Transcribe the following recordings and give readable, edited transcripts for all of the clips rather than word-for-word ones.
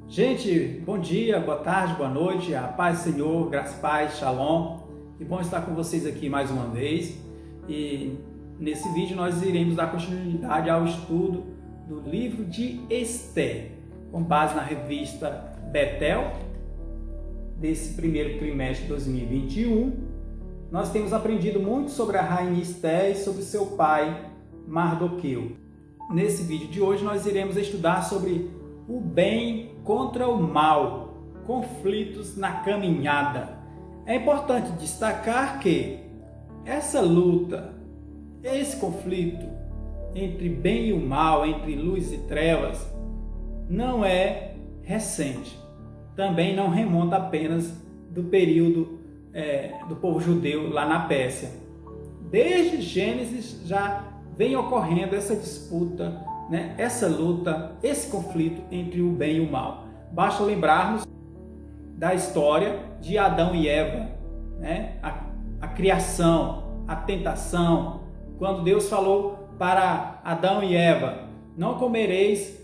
Gente, bom dia, boa tarde, boa noite, a paz do Senhor, graça, paz, shalom. Que bom estar com vocês aqui mais uma vez. E nesse vídeo nós iremos dar continuidade ao estudo do livro de Esther, com base na revista Betel, desse primeiro trimestre de 2021. Nós temos aprendido muito sobre a rainha Esther e sobre seu pai, Mardoqueu. Nesse vídeo de hoje nós iremos estudar sobre o bem contra o mal, conflitos na caminhada. É importante destacar que essa luta, esse conflito entre bem e o mal, entre luz e trevas, não é recente. Também não remonta apenas do período do povo judeu lá na Pérsia. Desde Gênesis já vem ocorrendo essa disputa, essa luta, esse conflito entre o bem e o mal. Basta lembrarmos da história de Adão e Eva, a criação, a tentação, quando Deus falou para Adão e Eva: não comereis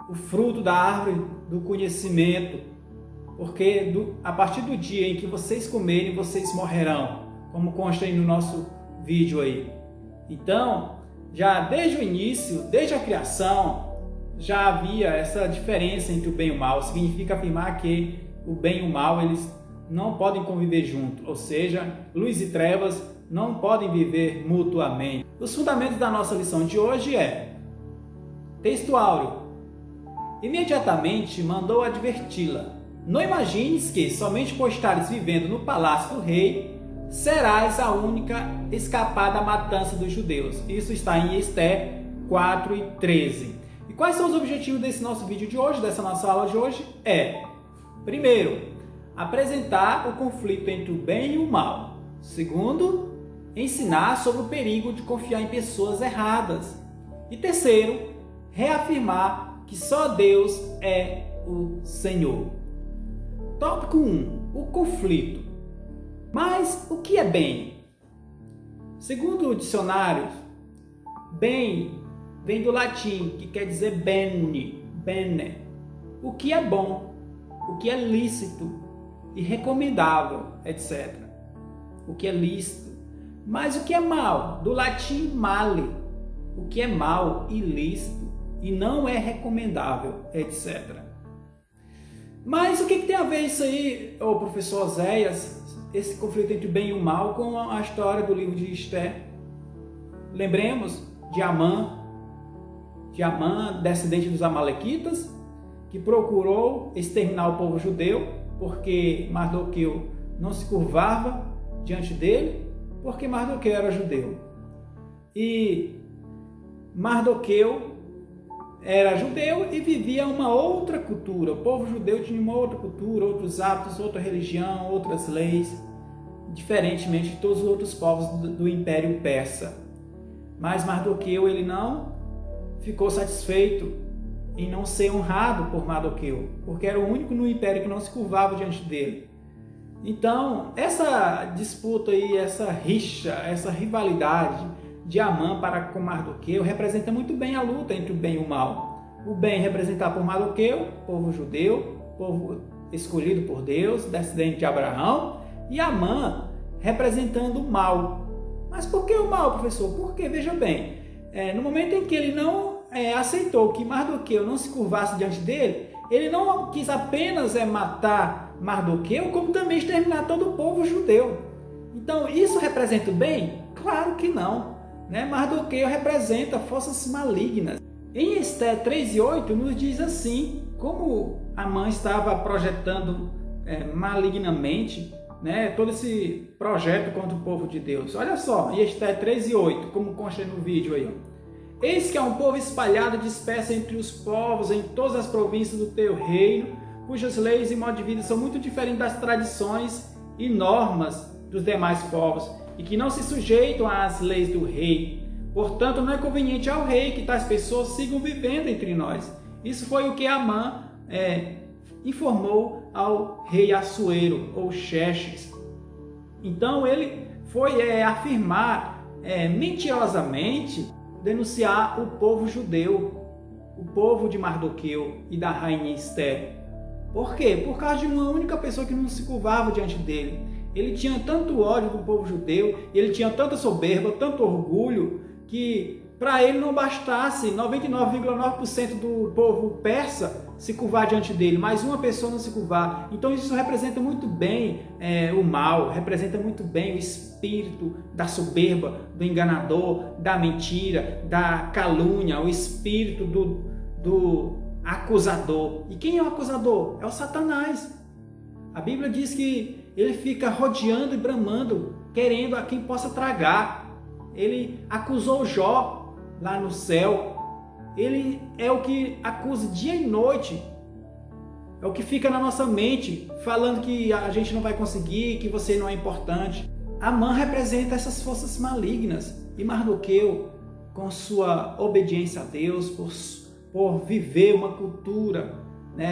o fruto da árvore do conhecimento, porque a partir do dia em que vocês comerem, vocês morrerão, como consta aí no nosso vídeo aí. Então, já desde o início, desde a criação, já havia essa diferença entre o bem e o mal. Significa afirmar que o bem e o mal eles não podem conviver juntos, ou seja, luz e trevas não podem viver mutuamente. Os fundamentos da nossa lição de hoje é: texto áureo. Imediatamente mandou adverti-la: não imagines que, somente por estares vivendo no palácio do rei, serás a única escapada à matança dos judeus. Isso está em Esther 4:13. E quais são os objetivos desse nosso vídeo de hoje, dessa nossa aula de hoje? Primeiro, apresentar o conflito entre o bem e o mal. Segundo, ensinar sobre o perigo de confiar em pessoas erradas. E terceiro, reafirmar que só Deus é o Senhor. Tópico 1. O conflito. Mas o que é bem? Segundo o dicionário, bem vem do latim, que quer dizer bene, o que é bom, o que é lícito e recomendável, etc. O que é lícito. Mas o que é mal? Do latim male, o que é mal, ilícito e não é recomendável, etc. Mas o que tem a ver isso aí, professor Oséias, esse conflito entre o bem e o mal, com a história do livro de Esther? Lembremos de Amã, descendente dos amalequitas, que procurou exterminar o povo judeu, porque Mardoqueu não se curvava diante dele, porque Mardoqueu era judeu. E Mardoqueu era judeu e vivia uma outra cultura. O povo judeu tinha uma outra cultura, outros hábitos, outra religião, outras leis, diferentemente de todos os outros povos do Império Persa. Mas Mardoqueu ele não ficou satisfeito em não ser honrado por Mardoqueu, porque era o único no império que não se curvava diante dele. Então, essa disputa aí, essa rixa, essa rivalidade de Amã para com Mardoqueu representa muito bem a luta entre o bem e o mal. O bem representado por Mardoqueu, povo judeu, povo escolhido por Deus, descendente de Abraão, e Amã representando o mal. Mas por que o mal, professor? Porque, veja bem, no momento em que ele não aceitou que Mardoqueu não se curvasse diante dele, ele não quis apenas matar Mardoqueu, como também exterminar todo o povo judeu. Então, isso representa o bem? Claro que não. Mardoqueu representa forças malignas. Em Esther 3:8 nos diz assim, como Amã estava projetando malignamente todo esse projeto contra o povo de Deus. Olha só, em Esther 3:8, como consta no vídeo aí. Eis que há um povo espalhado, disperso entre os povos, em todas as províncias do teu reino, cujas leis e modo de vida são muito diferentes das tradições e normas dos demais povos, e que não se sujeitam às leis do rei. Portanto, não é conveniente ao rei que tais pessoas sigam vivendo entre nós. Isso foi o que Amã informou ao rei Assuero, ou Xerxes. Então, ele foi afirmar mentirosamente, denunciar o povo judeu o povo de Mardoqueu e da rainha Esté. Por quê? Por causa de uma única pessoa que não se curvava diante dele. Ele tinha tanto ódio do povo judeu, ele tinha tanta soberba, tanto orgulho, que para ele não bastasse 99,9% do povo persa se curvar diante dele, mas uma pessoa não se curvar. Então isso representa muito bem o mal, representa muito bem o espírito da soberba, do enganador, da mentira, da calúnia, o espírito do acusador. E quem é o acusador? É o Satanás. A Bíblia diz que ele fica rodeando e bramando, querendo a quem possa tragar. Ele acusou Jó lá no céu. Ele é o que acusa dia e noite. É o que fica na nossa mente, falando que a gente não vai conseguir, que você não é importante. Amã representa essas forças malignas. E Mardoqueu, com sua obediência a Deus, por viver uma cultura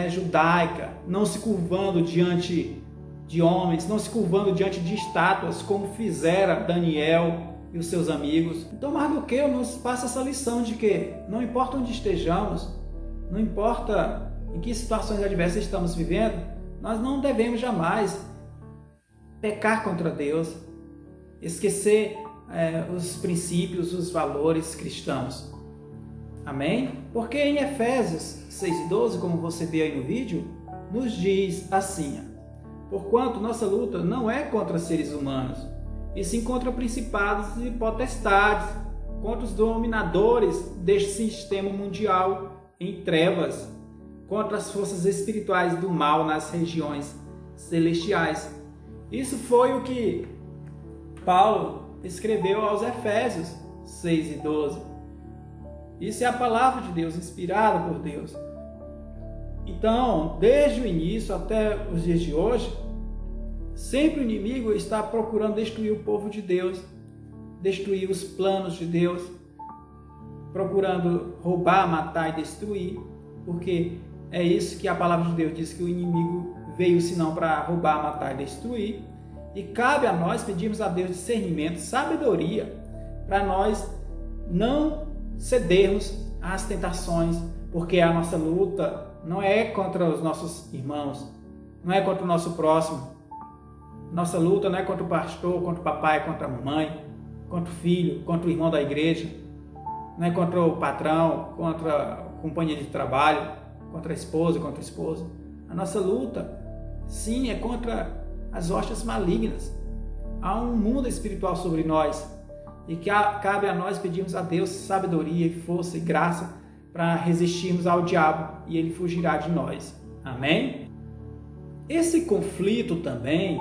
judaica, não se curvando diante de homens, não se curvando diante de estátuas, como fizera Daniel e os seus amigos. Então Mardoqueu nos passa essa lição de que não importa onde estejamos, não importa em que situações adversas estamos vivendo, nós não devemos jamais pecar contra Deus, esquecer os princípios, os valores cristãos. Amém? Porque em Efésios 6:12, como você vê aí no vídeo, nos diz assim: porquanto nossa luta não é contra seres humanos, e sim contra principados e potestades, contra os dominadores deste sistema mundial em trevas, contra as forças espirituais do mal nas regiões celestiais. Isso foi o que Paulo escreveu aos Efésios 6:12. Isso é a palavra de Deus, inspirada por Deus. Então, desde o início até os dias de hoje, sempre o inimigo está procurando destruir o povo de Deus, destruir os planos de Deus, procurando roubar, matar e destruir, porque é isso que a palavra de Deus diz, que o inimigo veio senão para roubar, matar e destruir. E cabe a nós pedirmos a Deus discernimento, sabedoria, para nós não cedermos às tentações, porque a nossa luta não é contra os nossos irmãos, não é contra o nosso próximo. Nossa luta não é contra o pastor, contra o papai, contra a mamãe, contra o filho, contra o irmão da igreja, não é contra o patrão, contra a companhia de trabalho, contra a esposa, contra o esposo. A nossa luta, sim, é contra as hostes malignas. Há um mundo espiritual sobre nós, e que cabe a nós pedirmos a Deus sabedoria e força e graça para resistirmos ao diabo, e ele fugirá de nós. Amém? Esse conflito também,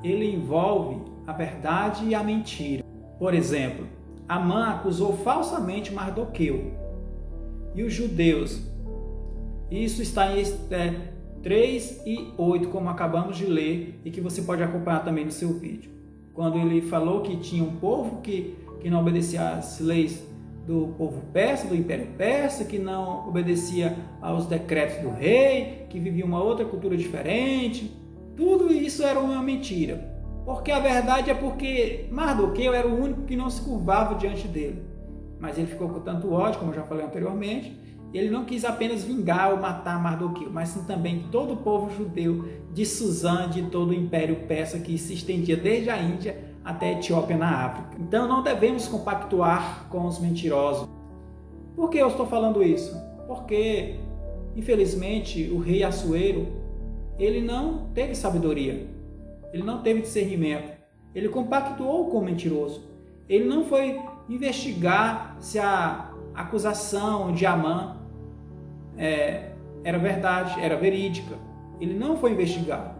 ele envolve a verdade e a mentira. Por exemplo, Amã acusou falsamente Mardoqueu e os judeus. Isso está em Esté 3:8, como acabamos de ler, e que você pode acompanhar também no seu vídeo. Quando ele falou que tinha um povo que não obedecia às leis do povo persa, do Império Persa, que não obedecia aos decretos do rei, que vivia uma outra cultura diferente. Tudo isso era uma mentira. Porque a verdade é porque Mardoqueu era o único que não se curvava diante dele. Mas ele ficou com tanto ódio, como eu já falei anteriormente, e ele não quis apenas vingar ou matar Mardoqueu, mas sim também todo o povo judeu de Suzã, de todo o Império Persa que se estendia desde a Índia até a Etiópia na África. Então não devemos compactuar com os mentirosos. Por que eu estou falando isso? Porque, infelizmente, o rei Assuero, ele não teve sabedoria, ele não teve discernimento, ele compactuou com o mentiroso. Ele não foi investigar se a acusação de Amã era verdade, era verídica. Ele não foi investigar,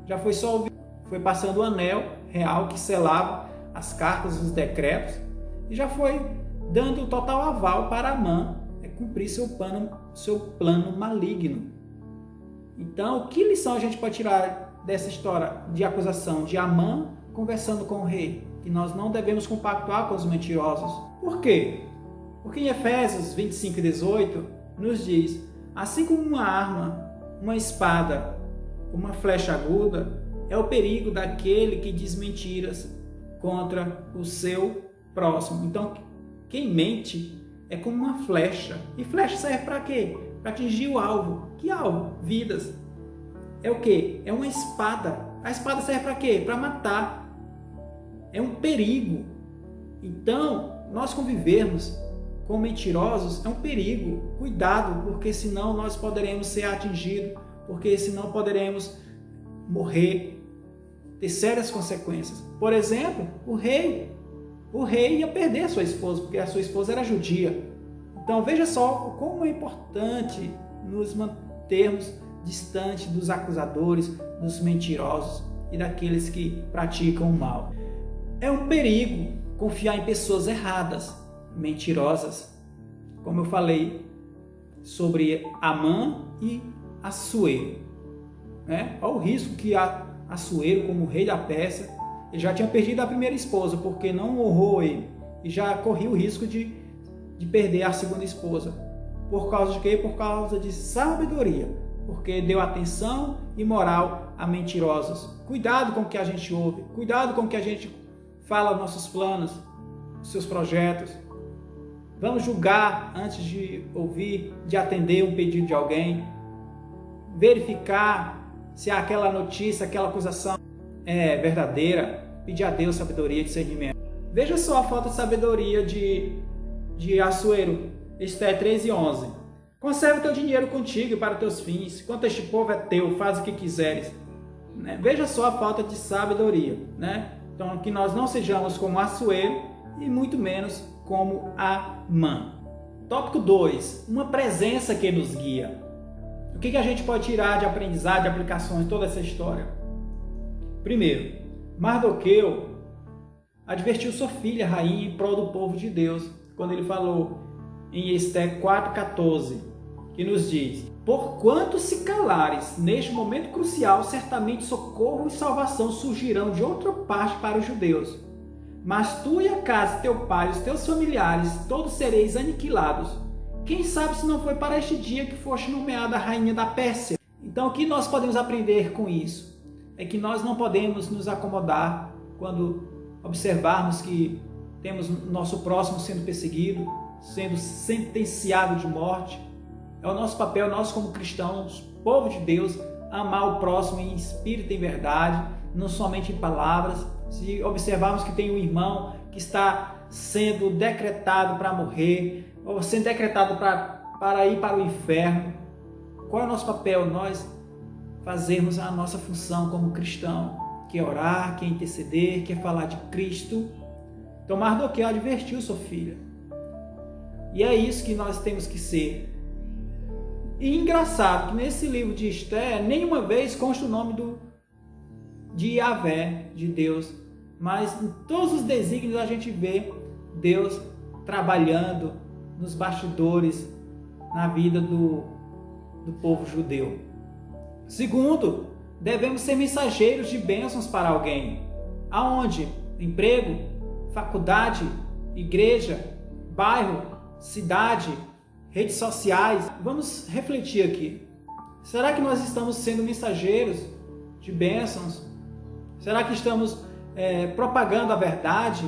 já foi só ouvir, foi passando o anel real que selava as cartas, os decretos, e já foi dando o total aval para Amã cumprir seu plano maligno. Então, que lição a gente pode tirar dessa história de acusação de Amã conversando com o rei? Que nós não devemos compactuar com os mentirosos. Por quê? Porque em Efésios 25:18 nos diz: assim como uma arma, uma espada, uma flecha aguda, é o perigo daquele que diz mentiras contra o seu próximo. Então, quem mente é como uma flecha. E flecha serve para quê? Para atingir o alvo. Que alvo? Vidas. É o quê? É uma espada. A espada serve para quê? Para matar. É um perigo. Então, nós convivermos com mentirosos é um perigo. Cuidado, porque senão nós poderemos ser atingidos, porque senão poderemos morrer, ter sérias consequências. Por exemplo, o rei ia perder a sua esposa, porque a sua esposa era judia. Então veja só como é importante nos mantermos distantes dos acusadores, dos mentirosos e daqueles que praticam o mal. É um perigo confiar em pessoas erradas, mentirosas, como eu falei sobre Amã e Assuero. Olha o risco que Assuero, como rei da Pérsia, ele já tinha perdido a primeira esposa porque não honrou ele e já corria o risco de perder a segunda esposa. Por causa de quê? Por causa de sabedoria, porque deu atenção e moral a mentirosos. Cuidado com o que a gente ouve, cuidado com o que a gente fala, nossos planos, seus projetos. Vamos julgar antes de ouvir, de atender um pedido de alguém, verificar se aquela notícia, aquela acusação é verdadeira, pedir a Deus sabedoria e discernimento. Veja só a falta de sabedoria de Assuero, Ester 13:11. Conserva o teu dinheiro contigo para teus fins, quanto este povo é teu, faz o que quiseres. Veja só a falta de sabedoria. Então, que nós não sejamos como Assuero e muito menos como Amã. Tópico 2. Uma presença que nos guia. O que a gente pode tirar de aprendizado, de aplicações, toda essa história? Primeiro, Mardoqueu advertiu sua filha, rainha, em prol do povo de Deus, quando ele falou em Ester 4:14, que nos diz: porquanto se calares, neste momento crucial, certamente socorro e salvação surgirão de outra parte para os judeus. Mas tu e a casa de teu pai, os teus familiares, todos sereis aniquilados. Quem sabe se não foi para este dia que foste nomeada a rainha da Pérsia? Então, o que nós podemos aprender com isso? É que nós não podemos nos acomodar quando observarmos que temos nosso próximo sendo perseguido, sendo sentenciado de morte. É o nosso papel, nós como cristãos, povo de Deus, amar o próximo em espírito e em verdade, não somente em palavras. Se observarmos que tem um irmão que está sendo decretado para morrer, ou sendo decretado para ir para o inferno, qual é o nosso papel? Nós fazermos a nossa função como cristão, que é orar, que é interceder, que é falar de Cristo. Então Mardoqueu advertiu sua filha. E é isso que nós temos que ser. E engraçado que nesse livro de Ester, nenhuma vez consta o nome de Yahvé, de Deus, mas em todos os desígnios a gente vê Deus trabalhando nos bastidores na vida do povo judeu. Segundo, devemos ser mensageiros de bênçãos para alguém. Aonde? Emprego, faculdade, igreja, bairro, cidade, redes sociais. Vamos refletir aqui. Será que nós estamos sendo mensageiros de bênçãos? Será que estamos propagando a verdade?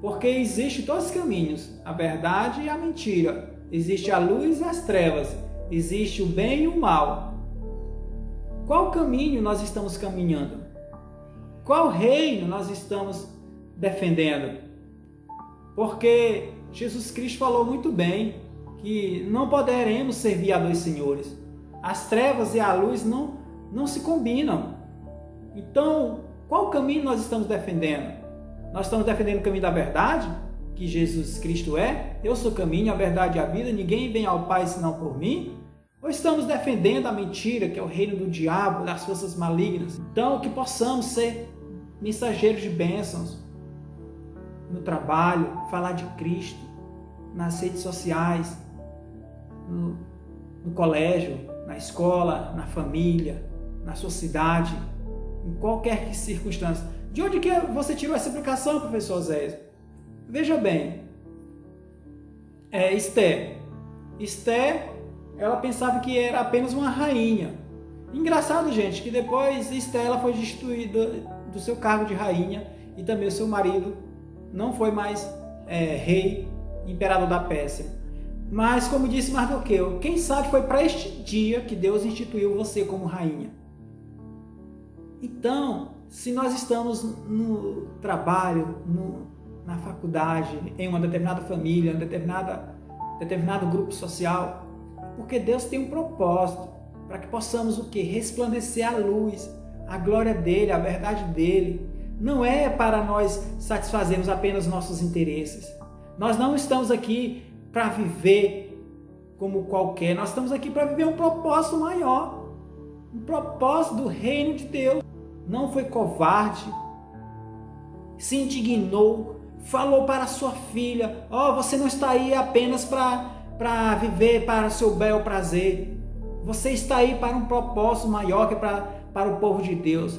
Porque existe dois caminhos, a verdade e a mentira. Existe a luz e as trevas. Existe o bem e o mal. Qual caminho nós estamos caminhando? Qual reino nós estamos defendendo? Porque Jesus Cristo falou muito bem que não poderemos servir a dois senhores. As trevas e a luz não se combinam. Então, qual caminho nós estamos defendendo? Nós estamos defendendo o caminho da verdade, que Jesus Cristo é? Eu sou o caminho, a verdade e a vida, ninguém vem ao Pai senão por mim? Ou estamos defendendo a mentira, que é o reino do diabo, das forças malignas? Então, que possamos ser mensageiros de bênçãos no trabalho, falar de Cristo, nas redes sociais, no colégio, na escola, na família, na sua cidade, em qualquer circunstância. De onde que você tirou essa aplicação, professor Zé? Veja bem, Ester, ela pensava que era apenas uma rainha. Engraçado, gente, que depois Ester ela foi destituída do seu cargo de rainha e também o seu marido não foi mais rei imperador da Pérsia. Mas, como disse Mardoqueu, quem sabe foi para este dia que Deus instituiu você como rainha. Então, se nós estamos no trabalho, na faculdade, em uma determinada família, em determinado grupo social, porque Deus tem um propósito para que possamos o quê? Resplandecer a luz, a glória dele, a verdade dele. Não é para nós satisfazermos apenas nossos interesses. Nós não estamos aqui para viver como qualquer, nós estamos aqui para viver um propósito maior, um propósito do reino de Deus. Não foi covarde, se indignou, falou para sua filha, você não está aí apenas para viver para o seu bel prazer, você está aí para um propósito maior que para o povo de Deus.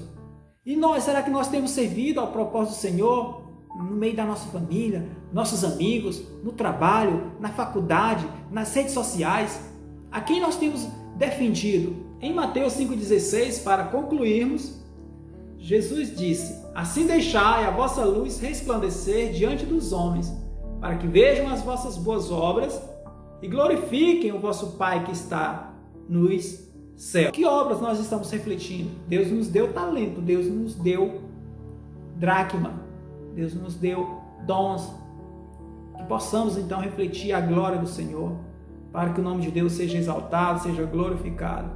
E nós, será que nós temos servido ao propósito do Senhor no meio da nossa família, nossos amigos, no trabalho, na faculdade, nas redes sociais? A quem nós temos defendido? Em Mateus 5,16, para concluirmos, Jesus disse: assim deixai a vossa luz resplandecer diante dos homens, para que vejam as vossas boas obras e glorifiquem o vosso Pai que está nos céus. Que obras nós estamos refletindo? Deus nos deu talento, Deus nos deu dracma, Deus nos deu dons, que possamos então refletir a glória do Senhor, para que o nome de Deus seja exaltado, seja glorificado,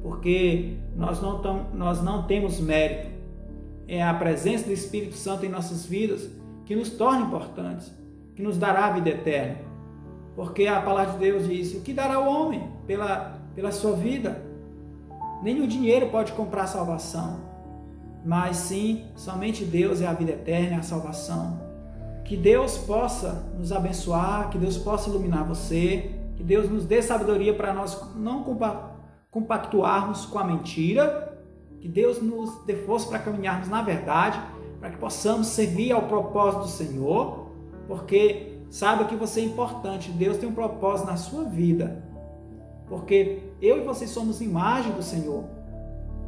porque nós não temos mérito, é a presença do Espírito Santo em nossas vidas que nos torna importantes, que nos dará a vida eterna, porque a palavra de Deus diz: o que dará o homem pela sua vida? Nem o dinheiro pode comprar a salvação, mas sim, somente Deus é a vida eterna, é a salvação. Que Deus possa nos abençoar, que Deus possa iluminar você, que Deus nos dê sabedoria para nós não compactuarmos com a mentira, que Deus nos dê força para caminharmos na verdade, para que possamos servir ao propósito do Senhor, porque saiba que você é importante, Deus tem um propósito na sua vida, porque eu e você somos imagem do Senhor.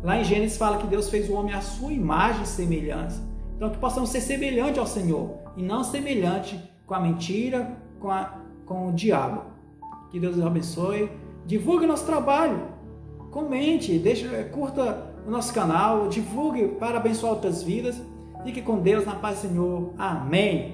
Lá em Gênesis fala que Deus fez o homem à sua imagem e semelhança. Então que possamos ser semelhantes ao Senhor e não semelhante com a mentira, com o diabo. Que Deus nos abençoe. Divulgue nosso trabalho. Comente, curta o nosso canal, divulgue para abençoar outras vidas. Fique com Deus, na paz do Senhor. Amém.